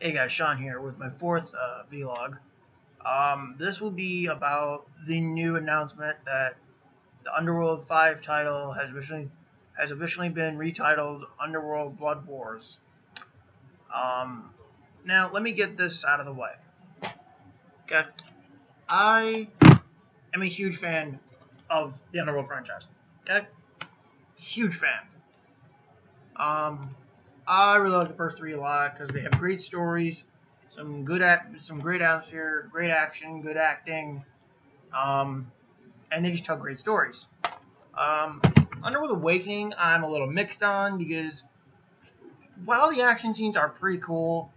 Hey guys, Sean here with my fourth vlog. This will be about the new announcement that the Underworld 5 title has officially been retitled Underworld Blood Wars. Um, Now let me get this out of the way. Okay, I am a huge fan of the Underworld franchise. Okay, huge fan. I really like the first three a lot because they have great stories, some great atmosphere, great action, good acting, and they just tell great stories. Um, Underworld Awakening, I'm a little mixed on because while the action scenes are pretty cool,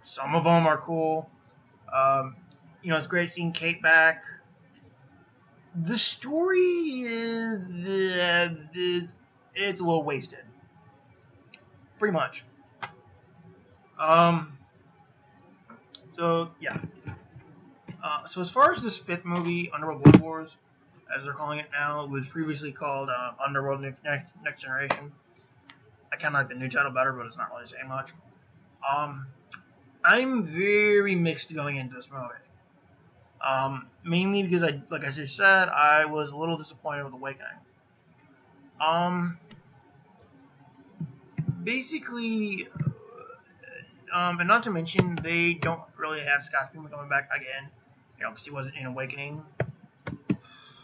some of them are cool. Um, it's great seeing Kate back. The story it's a little wasted, pretty much. Um, so yeah. So as far as this fifth movie, Underworld Blood Wars, as they're calling it now, it was previously called Underworld Next Generation. I kind of like the new title better, but it's not really saying much. I'm very mixed going into this movie. Mainly because like I just said, I was a little disappointed with Awakening. Basically, and not to mention they don't really have Scott Speedman coming back again, because he wasn't in Awakening.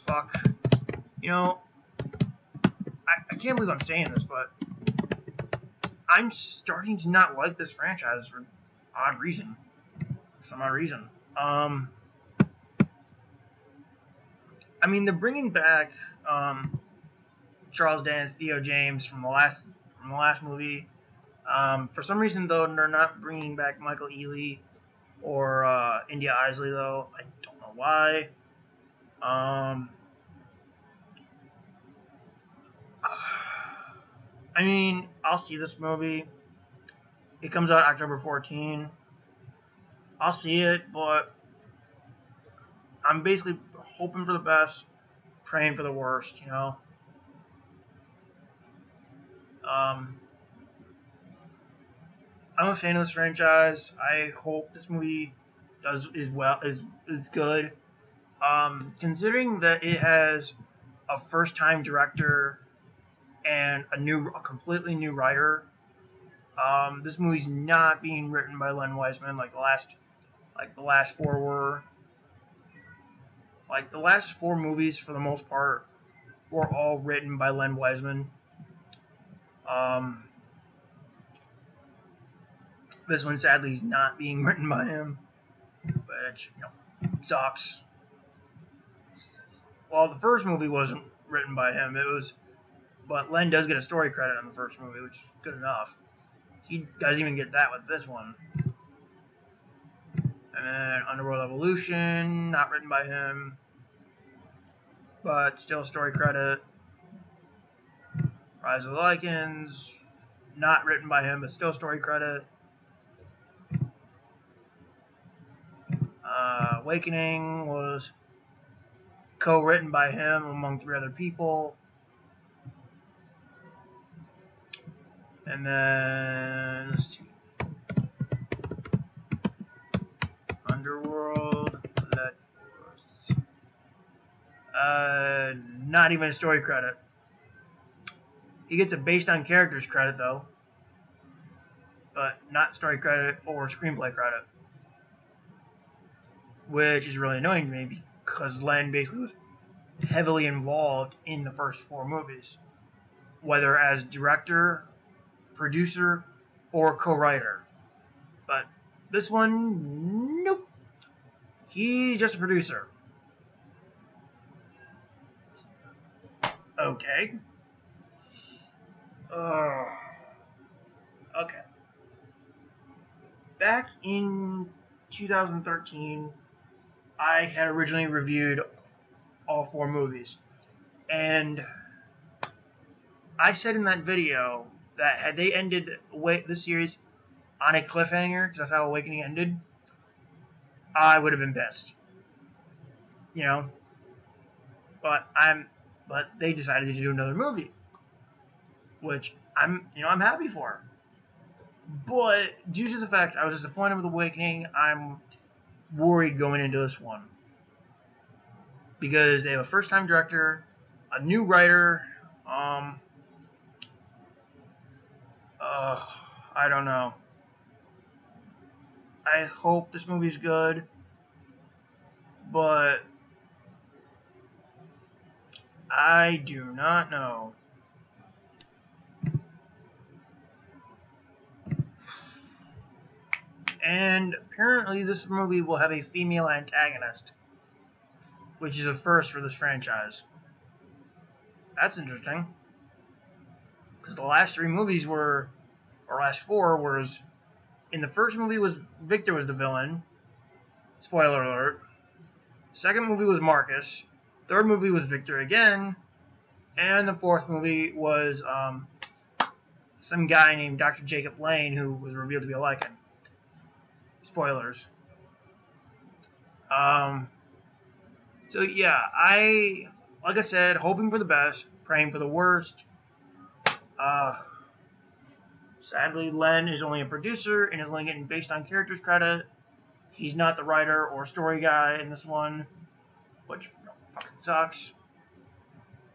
Fuck. I can't believe I'm saying this, but I'm starting to not like this franchise for some odd reason. They're bringing back Charles Dance, Theo James from the last movie. For some reason, though, they're not bringing back Michael Ealy or India Isley, though. I don't know why. I'll see this movie. It comes out October 14. I'll see it, but I'm basically hoping for the best, praying for the worst. I'm a fan of this franchise. I hope this movie is good. Considering that it has a first-time director and a completely new writer, this movie's not being written by Len Wiseman like the last four were. Like the last four movies, for the most part, were all written by Len Wiseman. This one sadly is not being written by him, which sucks. Well, the first movie wasn't written by him. But Len does get a story credit on the first movie, which is good enough. He doesn't even get that with this one. And then Underworld Evolution, not written by him, but still story credit. Rise of the Lycans, not written by him, but still story credit. Awakening was co-written by him among three other people. And then, let's see. Underworld, not even a story credit. He gets a based on characters credit, though, but not story credit or screenplay credit, which is really annoying to me because Len basically was heavily involved in the first four movies, whether as director, producer, or co-writer. But this one, nope. He's just a producer. Okay. Okay. Back in 2013, I had originally reviewed all four movies. And I said in that video that had they ended the series on a cliffhanger, because that's how Awakening ended, I would have been pissed. But they decided to do another movie, which I'm happy for. But due to the fact I was disappointed with Awakening, I'm worried going into this one. Because they have a first-time director, a new writer, I don't know. I hope this movie's good, but I do not know. And apparently this movie will have a female antagonist, which is a first for this franchise. That's interesting. Because the last three movies were, or last four was, in the first movie was Victor was the villain. Spoiler alert. Second movie was Marcus. Third movie was Victor again. And the fourth movie was some guy named Dr. Jacob Lane who was revealed to be a Lycan. Spoilers. So yeah, like I said, hoping for the best, praying for the worst. Sadly, Len is only a producer and is only getting based on characters credit. He's not the writer or story guy in this one, which fucking sucks.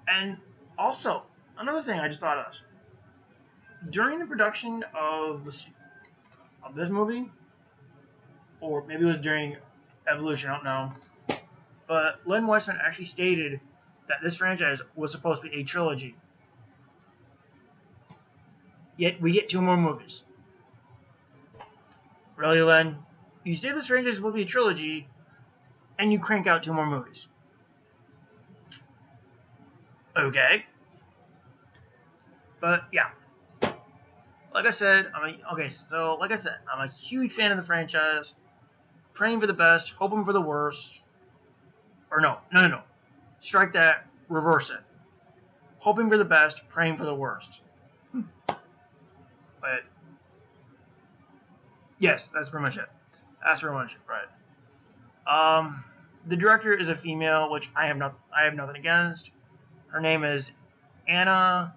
And also, another thing I just thought of. During the production of this movie, or maybe it was during Evolution, I don't know, but Len Weissman actually stated that this franchise was supposed to be a trilogy. Yet we get 2 more movies. Really, Len? You say this franchise is supposed to be a trilogy, and you crank out 2 more movies. Okay. But yeah. Like I said, I'm a huge fan of the franchise. Praying for the best, hoping for the worst. Or no. Strike that, reverse it. Hoping for the best, praying for the worst. But yes, that's pretty much it. That's pretty much it, right? The director is a female, which I have nothing against. Her name is Anna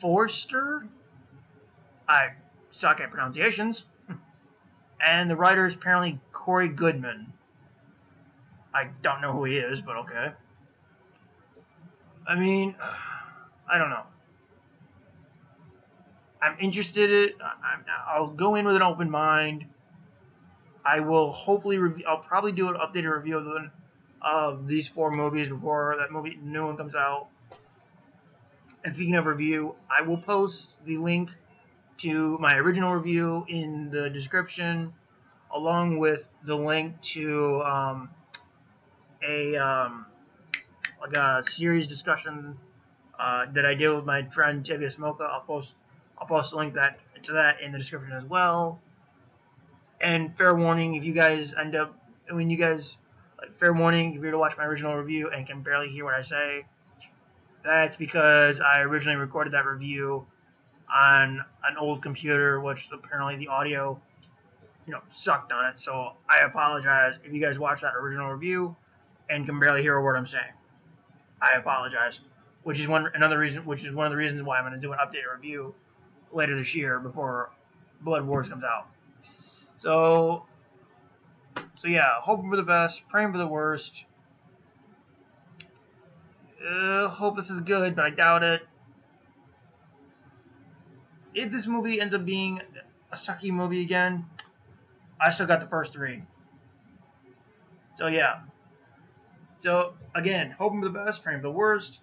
Forster. I suck at pronunciations. And the writer is apparently Corey Goodman. I don't know who he is, but okay. I mean, I don't know. I'm interested. I'll go in with an open mind. I will hopefully I'll probably do an updated review of these 4 movies before that new one comes out. And speaking of review, I will post the link to my original review in the description, along with the link to like a series discussion that I did with my friend Tevye Smoka. I'll post a link to that in the description as well. And fair warning, if you guys fair warning, if you're to watch my original review and can barely hear what I say, that's because I originally recorded that review on an old computer, which apparently the audio, sucked on it. So I apologize if you guys watch that original review and can barely hear a word I'm saying. I apologize. Which is one of the reasons why I'm going to do an updated review later this year before Blood Wars comes out. So yeah, hoping for the best, praying for the worst. Hope this is good, but I doubt it. If this movie ends up being a sucky movie again, I still got the first 3. So yeah. So again, hoping for the best, praying for the worst.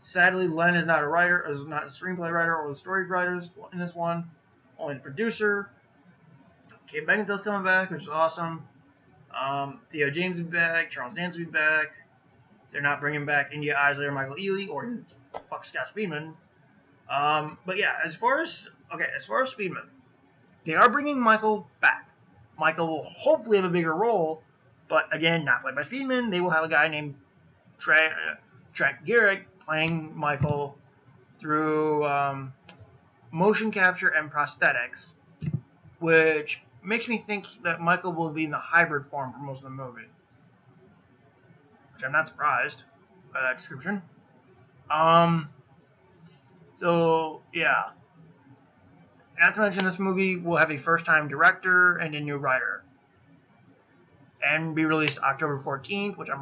Sadly, Len is not a writer, is not a screenplay writer or the story writers in this one. Only the producer. Kate Beckinsale's coming back, which is awesome. Theo James will be back. Charles Dance will be back. They're not bringing back India Isley or Michael Ealy or Scott Speedman. But yeah, as far as Speedman, they are bringing Michael back. Michael will hopefully have a bigger role, but again, not played by Speedman. They will have a guy named Trent Garrick playing Michael through motion capture and prosthetics, which makes me think that Michael will be in the hybrid form for most of the movie, which I'm not surprised by that description. So yeah, Not to mention, this movie will have a first-time director and a new writer, and be released October 14th, which I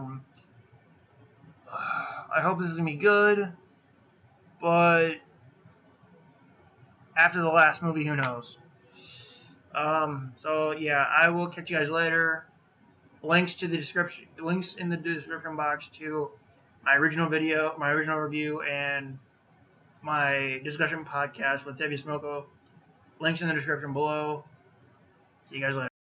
hope this is gonna be good, but after the last movie, who knows? So yeah, I will catch you guys later. Links in the description box to my original video, my original review, and my discussion podcast with Debbie Smoko. Links in the description below. See you guys later.